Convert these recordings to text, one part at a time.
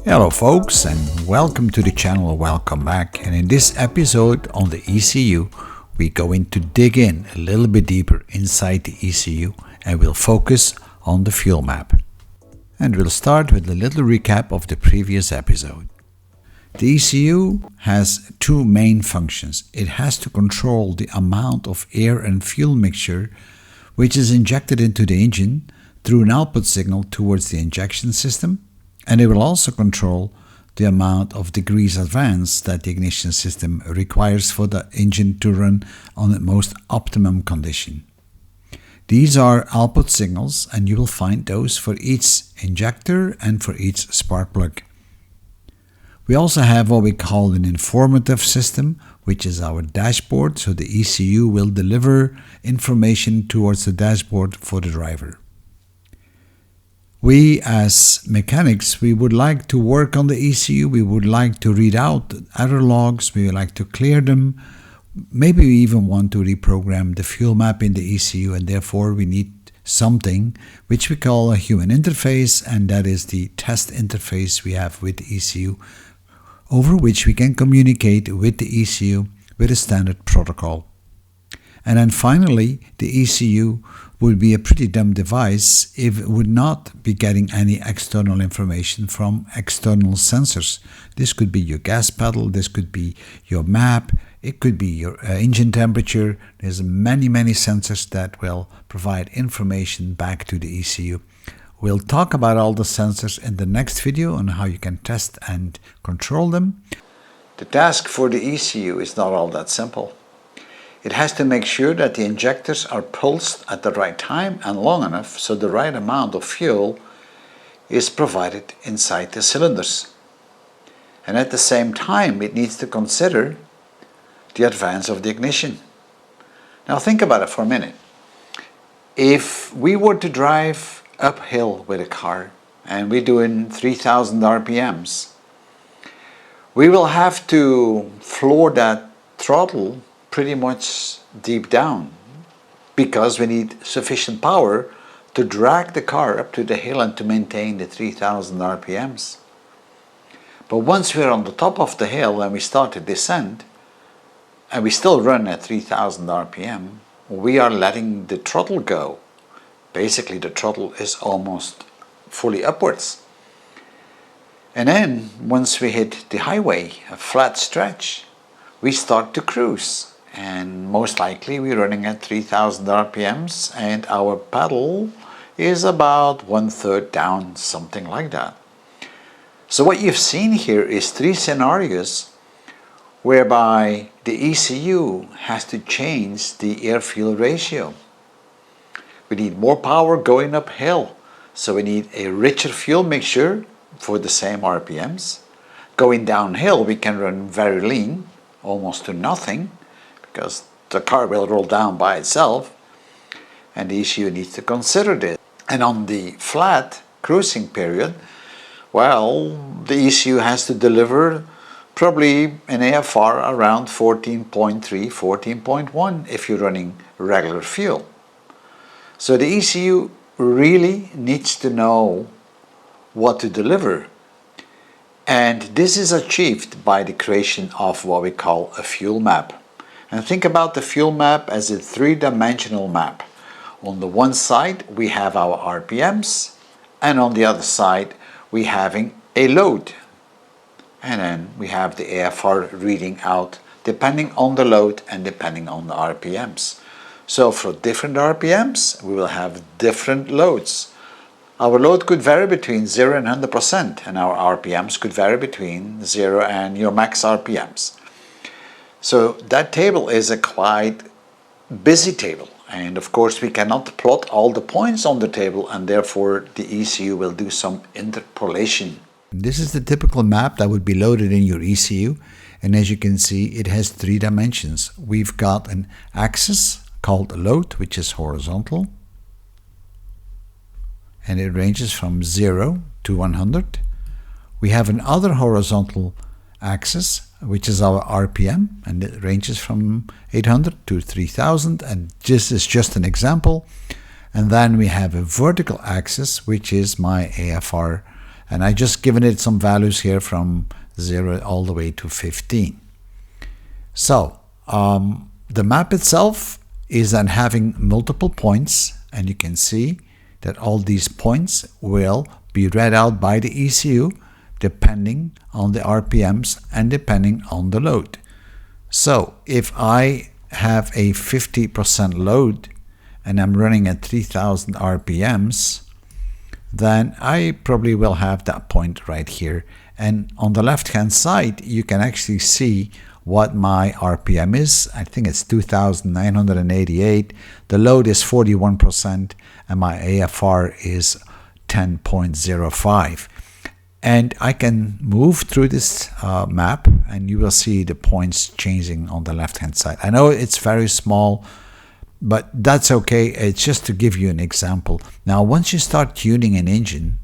Hello folks, and welcome to the channel. Welcome back. And in this episode on the ECU, we're going to dig in a little bit deeper inside the ECU, and we'll focus on the fuel map. And we'll start with a little recap of the previous episode. The ECU has two main functions. It has to control the amount of air and fuel mixture which is injected into the engine through an output signal towards the injection system, and it will also control the amount of degrees advance that the ignition system requires for the engine to run on the most optimum condition. These are output signals, and you will find those for each injector and for each spark plug. We also have what we call an informative system, which is our dashboard, so the ECU will deliver information towards the dashboard for the driver. We as mechanics, we would like to work on the ECU, we would like to read out error logs, we would like to clear them, maybe we even want to reprogram the fuel map in the ECU, and therefore we need something which we call a human interface, and that is the test interface we have with the ECU, over which we can communicate with the ECU with a standard protocol. And then finally, the ECU would be a pretty dumb device if it would not be getting any external information from external sensors. This could be your gas pedal, this could be your map, it could be your engine temperature. There's many sensors that will provide information back to the ECU. We'll talk about all the sensors in the next video on how you can test and control them. The task for the ECU is not all that simple. It has to make sure that the injectors are pulsed at the right time and long enough so the right amount of fuel is provided inside the cylinders. And at the same time, it needs to consider the advance of the ignition. Now think about it for a minute. If we were to drive uphill with a car and we're doing 3000 RPMs, we will have to floor that throttle pretty much deep down because we need sufficient power to drag the car up to the hill and to maintain the 3000 RPMs. But once we're on the top of the hill and we start to descend and we still run at 3000 RPM, we are letting the throttle go. Basically, the throttle is almost fully upwards. And then once we hit the highway, a flat stretch, we start to cruise. And most likely we're running at 3000 RPMs and our pedal is about 1/3 down, something like that. So what you've seen here is three scenarios whereby the ECU has to change the air-fuel ratio. We need more power going uphill, so we need a richer fuel mixture for the same RPMs. Going downhill, we can run very lean, almost to nothing, because the car will roll down by itself, and the ECU needs to consider this. And on the flat cruising period, well, the ECU has to deliver probably an AFR around 14.3, 14.1 if you're running regular fuel. So the ECU really needs to know what to deliver, and this is achieved by the creation of what we call a fuel map. And think about the fuel map as a three-dimensional map. On the one side we have our RPMs, and on the other side we having a load, and then we have the AFR reading out depending on the load and depending on the RPMs. So for different RPMs we will have different loads. Our load could vary between 0 and 100%, and our RPMs could vary between 0 and your max RPMs. So that table is a quite busy table, and of course we cannot plot all the points on the table, and therefore the ECU will do some interpolation. This is the typical map that would be loaded in your ECU, and as you can see it has three dimensions. We've got an axis called load, which is horizontal, and it ranges from 0 to 100. We have another horizontal axis, which is our RPM, and it ranges from 800 to 3000, and this is just an example. And then we have a vertical axis, which is my AFR And I just given it some values here from 0 all the way to 15. So the map itself is then having multiple points, and you can see that all these points will be read out by the ECU depending on the RPMs and depending on the load. So if I have a 50% load and I'm running at 3000 RPMs, then I probably will have that point right here. And on the left hand side, you can actually see what my RPM is. I think it's 2,988. The load is 41% and my AFR is 10.05. And I can move through this map and you will see the points changing on the left hand side. I know it's very small, but that's okay. It's just to give you an example. Now, once you start tuning an engine,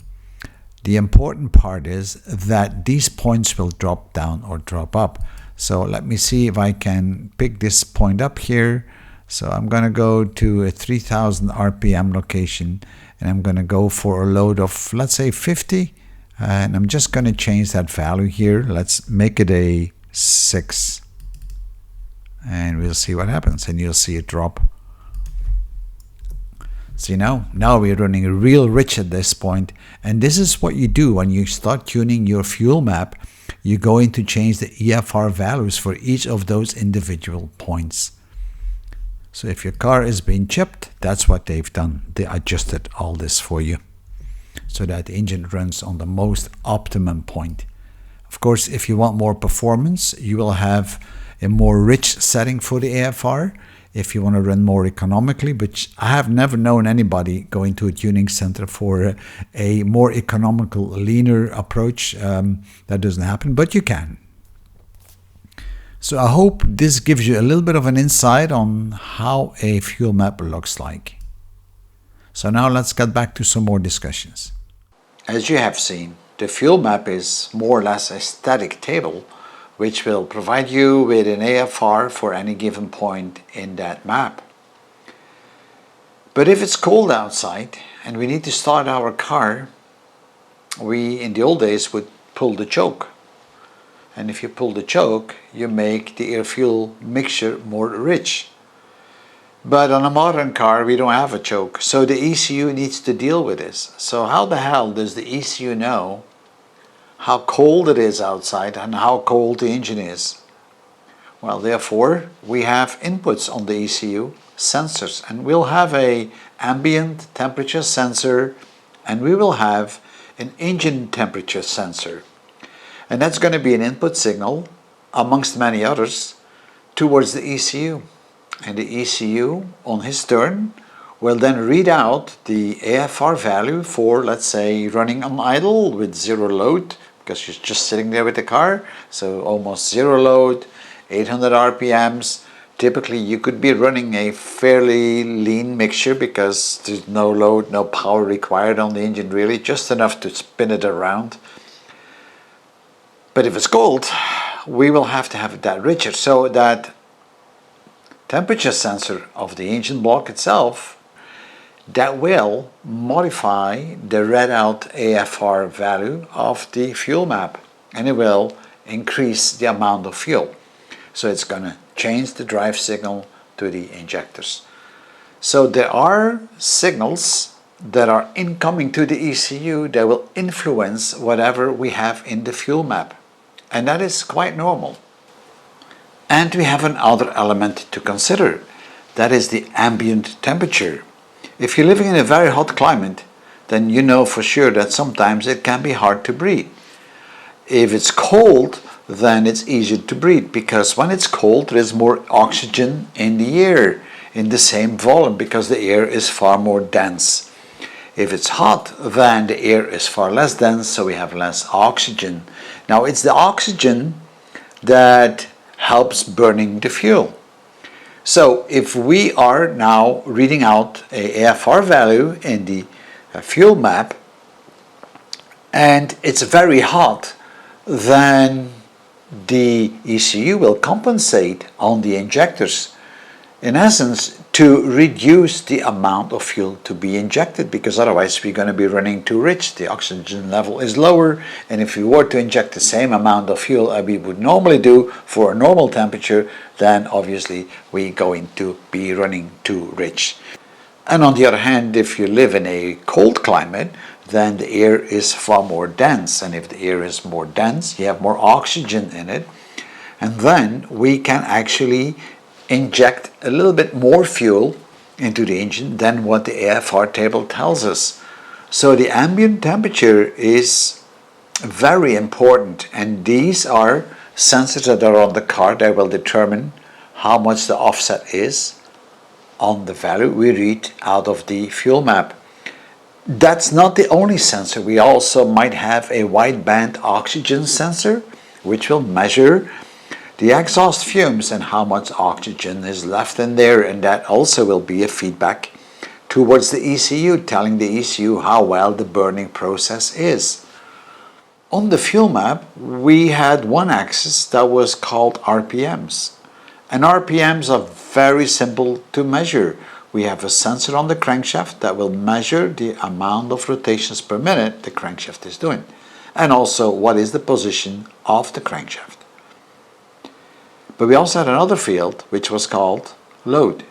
the important part is that these points will drop down or drop up. So let me see if I can pick this point up here. So I'm going to go to a 3000 RPM location and I'm going to go for a load of, let's say, 50. And I'm just going to change that value here. Let's make it a 6. And we'll see what happens. And you'll see it drop. See now we're running real rich at this point. And this is what you do when you start tuning your fuel map. You're going to change the EFR values for each of those individual points. So if your car is being chipped, that's what they've done. They adjusted all this for you so that the engine runs on the most optimum point. Of course, if you want more performance, you will have a more rich setting for the AFR if you want to run more economically, but I have never known anybody going to a tuning center for a more economical, leaner approach. That doesn't happen, but you can. So I hope this gives you a little bit of an insight on how a fuel map looks like. So now let's get back to some more discussions. As you have seen, the fuel map is more or less a static table which will provide you with an AFR for any given point in that map. But if it's cold outside and we need to start our car, we in the old days would pull the choke. And if you pull the choke, you make the air-fuel mixture more rich. But on a modern car, we don't have a choke, so the ECU needs to deal with this. So how the hell does the ECU know how cold it is outside and how cold the engine is? Well, therefore, we have inputs on the ECU, sensors, and we'll have a ambient temperature sensor and we will have an engine temperature sensor. And that's going to be an input signal, amongst many others, towards the ECU. And the ECU, on his turn, will then read out the AFR value for, let's say, running on idle with zero load, because you're just sitting there with the car, so almost zero load, 800 RPMs. Typically, you could be running a fairly lean mixture because there's no load, no power required on the engine really, just enough to spin it around. But if it's cold, we will have to have that richer, so that temperature sensor of the engine block itself, that will modify the read out AFR value of the fuel map, and it will increase the amount of fuel. So it's going to change the drive signal to the injectors. So there are signals that are incoming to the ECU that will influence whatever we have in the fuel map, and that is quite normal. And we have another element to consider, that is the ambient temperature. If you're living in a very hot climate, then you know for sure that sometimes it can be hard to breathe. If it's cold, then it's easier to breathe, because when it's cold there is more oxygen in the air in the same volume, because the air is far more dense. If it's hot, then the air is far less dense, so we have less oxygen. Now it's the oxygen that helps burning the fuel. So if we are now reading out a AFR value in the fuel map and it's very hot, then the ECU will compensate on the injectors in essence, to reduce the amount of fuel to be injected, because otherwise we're going to be running too rich. The oxygen level is lower, and if we were to inject the same amount of fuel as we would normally do for a normal temperature, then obviously we're going to be running too rich. And on the other hand, if you live in a cold climate, then the air is far more dense, and if the air is more dense, you have more oxygen in it, and then we can actually inject a little bit more fuel into the engine than what the AFR table tells us. So the ambient temperature is very important, and these are sensors that are on the car that will determine how much the offset is on the value we read out of the fuel map. That's not the only sensor. We also might have a wideband oxygen sensor, which will measure the exhaust fumes and how much oxygen is left in there, and that also will be a feedback towards the ECU, telling the ECU how well the burning process is. On the fuel map, we had one axis that was called RPMs, and RPMs are very simple to measure. We have a sensor on the crankshaft that will measure the amount of rotations per minute the crankshaft is doing, and also what is the position of the crankshaft. But we also had another field which was called load.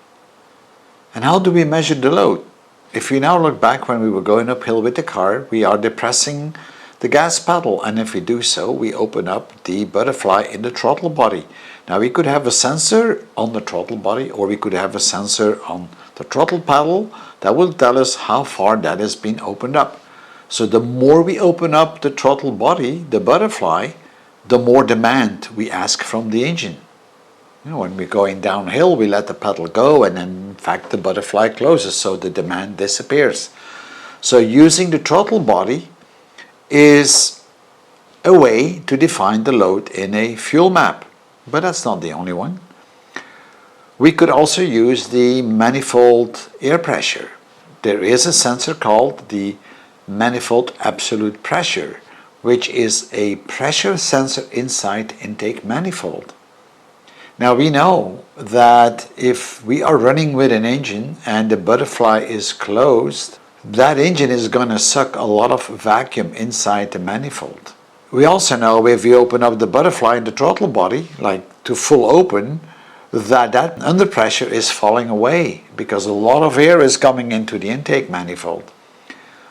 And how do we measure the load? If we now look back when we were going uphill with the car, we are depressing the gas pedal, and if we do so, we open up the butterfly in the throttle body. Now we could have a sensor on the throttle body, or we could have a sensor on the throttle pedal that will tell us how far that has been opened up. So the more we open up the throttle body, the butterfly, the more demand we ask from the engine. When we're going downhill, we let the pedal go, and then in fact the butterfly closes, so the demand disappears. So using the throttle body is a way to define the load in a fuel map, but that's not the only one. We could also use the manifold air pressure. There is a sensor called the manifold absolute pressure, which is a pressure sensor inside the intake manifold. Now we know that if we are running with an engine and the butterfly is closed, that engine is going to suck a lot of vacuum inside the manifold. We also know if we open up the butterfly in the throttle body, like to full open, that under pressure is falling away because a lot of air is coming into the intake manifold.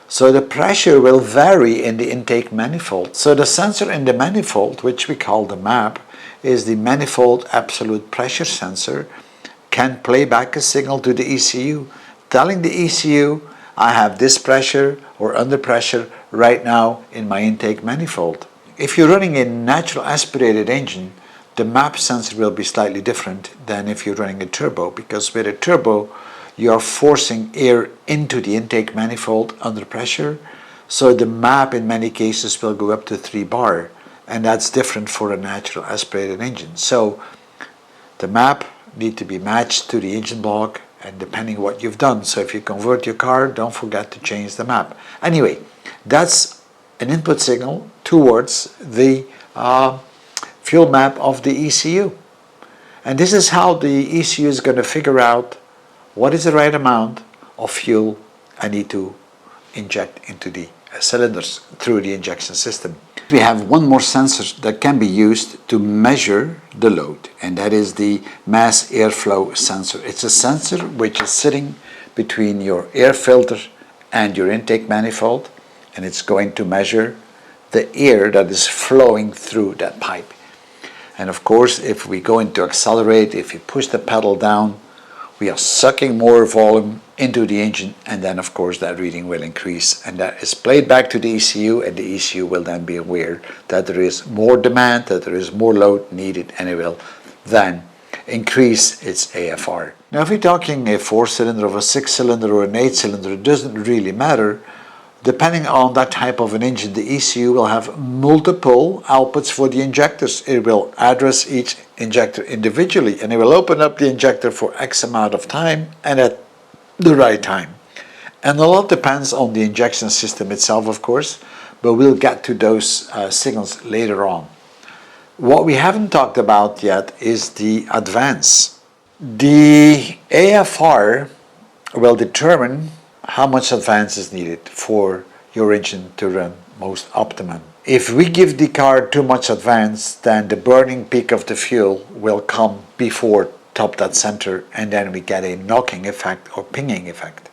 So the pressure will vary in the intake manifold. So the sensor in the manifold, which we call the map, is the manifold absolute pressure sensor, can play back a signal to the ECU, telling the ECU, I have this pressure or under pressure right now in my intake manifold. If you're running a natural aspirated engine, the map sensor will be slightly different than if you're running a turbo, because with a turbo you are forcing air into the intake manifold under pressure, so the map in many cases will go up to 3 bar. And that's different for a natural aspirated engine. So the map need to be matched to the engine block, and depending what you've done. So if you convert your car, don't forget to change the map. Anyway, that's an input signal towards the fuel map of the ECU. And this is how the ECU is going to figure out what is the right amount of fuel I need to inject into the cylinders through the injection system. We have one more sensor that can be used to measure the load, and that is the mass airflow sensor. It's a sensor which is sitting between your air filter and your intake manifold, and it's going to measure the air that is flowing through that pipe. And of course, if we go into accelerate, if you push the pedal down, we are sucking more volume into the engine, and then of course that reading will increase, and that is played back to the ECU, and the ECU will then be aware that there is more demand, that there is more load needed, and it will then increase its AFR. Now if you're talking a 4-cylinder or a 6-cylinder or an 8-cylinder, it doesn't really matter. Depending on that type of an engine, the ECU will have multiple outputs for the injectors. It will address each injector individually, and it will open up the injector for X amount of time and at the right time. And a lot depends on the injection system itself, of course, but we'll get to those signals later on. What we haven't talked about yet is the advance. The AFR will determine how much advance is needed for your engine to run most optimum. If we give the car too much advance, then the burning peak of the fuel will come before top dead center, and then we get a knocking effect or pinging effect.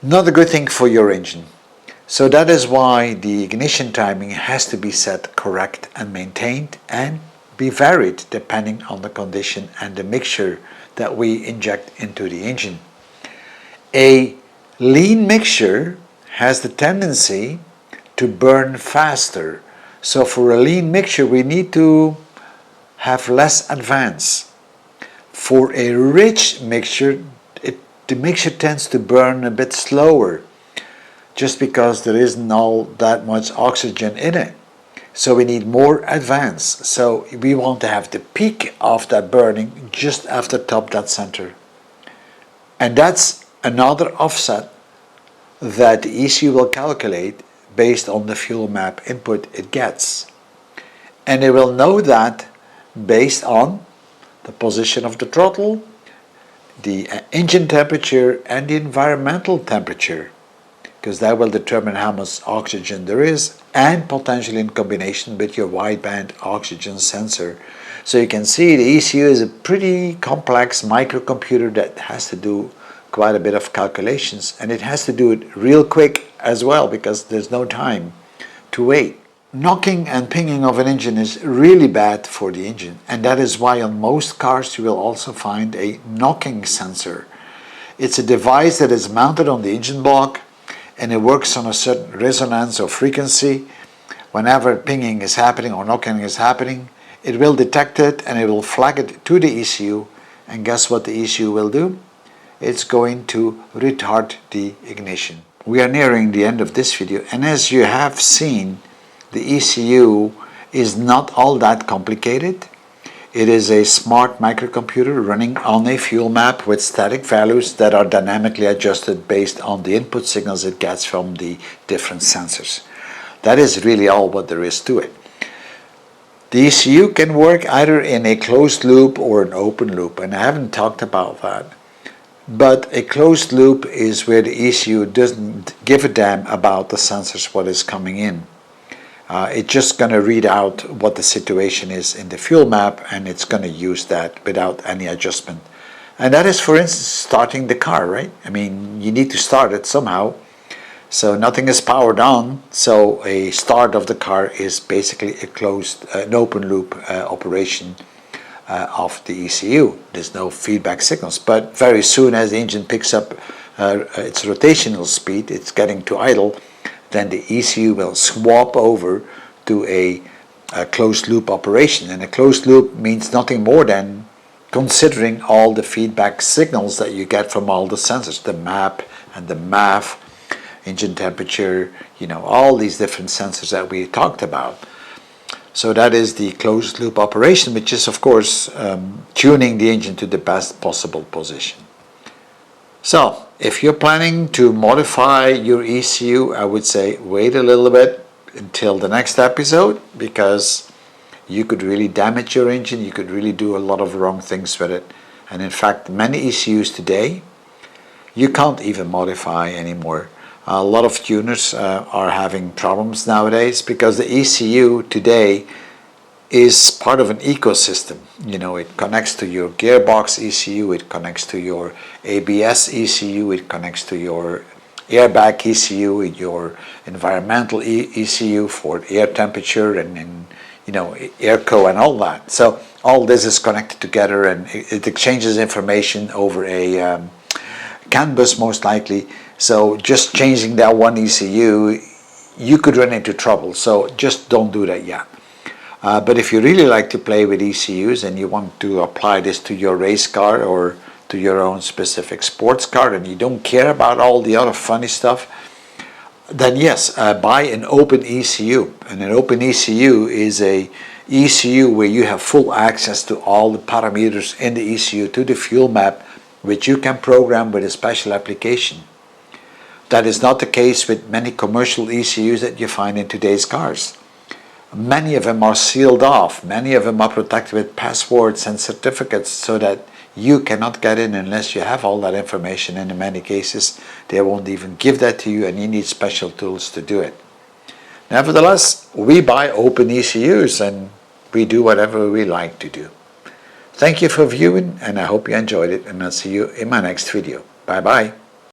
Not a good thing for your engine. So that is why the ignition timing has to be set correct and maintained, and be varied depending on the condition and the mixture that we inject into the engine. A lean mixture has the tendency to burn faster. So for a lean mixture we need to have less advance. For a rich mixture, the mixture tends to burn a bit slower, just because there isn't all that much oxygen in it. So we need more advance. So we want to have the peak of that burning just after top dead center. And that's another offset that the ECU will calculate based on the fuel map input it gets. And it will know that based on the position of the throttle, the engine temperature, and the environmental temperature, because that will determine how much oxygen there is, and potentially in combination with your wideband oxygen sensor. So you can see the ECU is a pretty complex microcomputer that has to do quite a bit of calculations, and it has to do it real quick as well, because there's no time to wait. Knocking and pinging of an engine is really bad for the engine, and that is why on most cars you will also find a knocking sensor. It's a device that is mounted on the engine block, and it works on a certain resonance or frequency. Whenever pinging is happening or knocking is happening, it will detect it and it will flag it to the ECU, and guess what the ECU will do? It's going to retard the ignition. We are nearing the end of this video, and as you have seen, the ECU is not all that complicated. It is a smart microcomputer running on a fuel map with static values that are dynamically adjusted based on the input signals it gets from the different sensors. That is really all what there is to it. The ECU can work either in a closed loop or an open loop, and I haven't talked about that. But a closed loop is where the ECU doesn't give a damn about the sensors, what is coming in. It's just going to read out what the situation is in the fuel map, and it's going to use that without any adjustment. And that is, for instance, starting the car, right? I mean, you need to start it somehow. So nothing is powered on, so a start of the car is basically a closed, an open loop operation of the ECU. There's no feedback signals, but very soon as the engine picks up its rotational speed, it's getting to idle, then the ECU will swap over to a closed loop operation. And a closed loop means nothing more than considering all the feedback signals that you get from all the sensors, the map and the MAF, engine temperature, all these different sensors that we talked about. So that is the closed loop operation, which is of course tuning the engine to the best possible position. So if you're planning to modify your ECU, I would say wait a little bit until the next episode, because you could really damage your engine, you could really do a lot of wrong things with it. And in fact, many ECUs today, you can't even modify anymore. A lot of tuners are having problems nowadays because the ECU today is part of an ecosystem. It connects to your gearbox ECU, it connects to your ABS ECU, it connects to your airbag ECU, your environmental ECU for air temperature and airco and all that. So all this is connected together, and it exchanges information over a CAN bus most likely. So just changing that one ECU, you could run into trouble. So just don't do that yet. But if you really like to play with ECUs and you want to apply this to your race car or to your own specific sports car, and you don't care about all the other funny stuff, then yes, buy an open ECU. And an open ECU is a ECU where you have full access to all the parameters in the ECU, to the fuel map, which you can program with a special application. That is not the case with many commercial ECUs that you find in today's cars. Many of them are sealed off. Many of them are protected with passwords and certificates so that you cannot get in unless you have all that information, and in many cases they won't even give that to you, and you need special tools to do it. Nevertheless, we buy open ECUs and we do whatever we like to do. Thank you for viewing, and I hope you enjoyed it, and I'll see you in my next video. Bye bye.